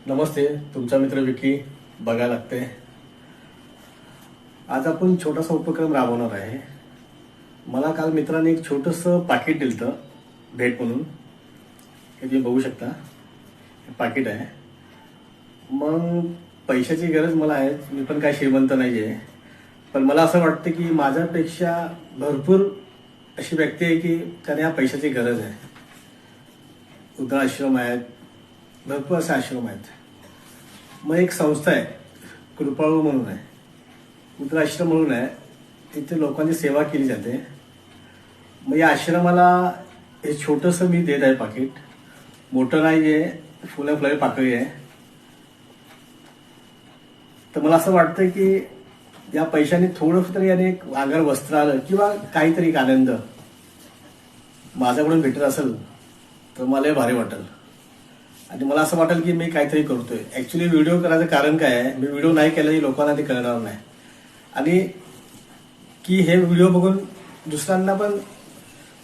नमस्ते, तुमचा मित्र विकी बघायला लागते. आज आपण छोटासा उपक्रम राबवणार आहे. मला काल मित्राने एक छोटंसं पाकिट दिलं भेट म्हणून. हे तुम्ही बघू शकता, हे पाकिट आहे. मग पैशाची गरज मला आहे, मी पण काय श्रीमंत नाही आहे, पण मला असं वाटतं की माझ्यापेक्षा भरपूर अशी व्यक्ती आहे की त्यांना या पैशाची गरज आहे. वृद्धाश्रम आहेत, भरपूर असे आश्रम आहेत. मग एक संस्था आहे कृपाळू म्हणून आहे, वृद्धाश्रम म्हणून आहे, तिथे लोकांची सेवा केली जाते. मग या आश्रमाला हे छोटंसं मी देत आहे पाकिट. मोठं नाही आहे, फुलं फुलाची पाकळी आहे. तर मला असं वाटतं की या पैशाने थोडं तरी आणि एक अंगावर वस्त्र आलं किंवा काहीतरी एक आनंद माझ्याकडून भेटत असेल तर मला भारी वाटेल. आणि मला असं वाटेल की मी काहीतरी करतोय. ऍक्च्युली व्हिडिओ करायचं कारण काय आहे, मी व्हिडिओ नाही केला की लोकांना ते कळणार नाही, आणि की हे व्हिडिओ बघून दुसऱ्यांना पण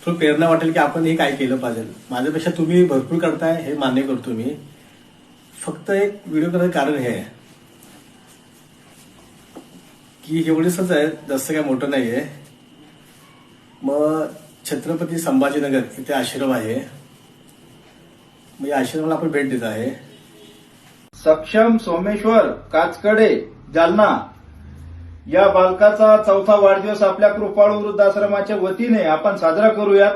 थोडं प्रेरणा वाटेल की आपण हे काय केलं पाहिजे. माझ्यापेक्षा तुम्ही भरपूर करताय हे मान्य करतो मी. फक्त एक व्हिडिओ करायचं कारण हे आहे की एवढंच आहे, जास्त काय मोठं नाहीये. मग छत्रपती संभाजीनगर इथे आश्रम आहे. मग या आश्रमाला आपण भेट देत आहे. सक्षम सोमेश्वर काचकडे जालना या बालकाचा 4था वाढदिवस आपल्या कृपाळू वृद्धाश्रमाच्या वतीने आपण साजरा करूयात.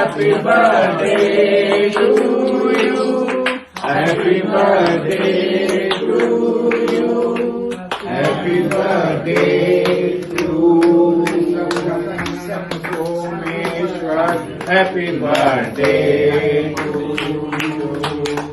Happy birthday to you. Happy birthday to you. Happy birthday to Someshwar. Happy birthday to you.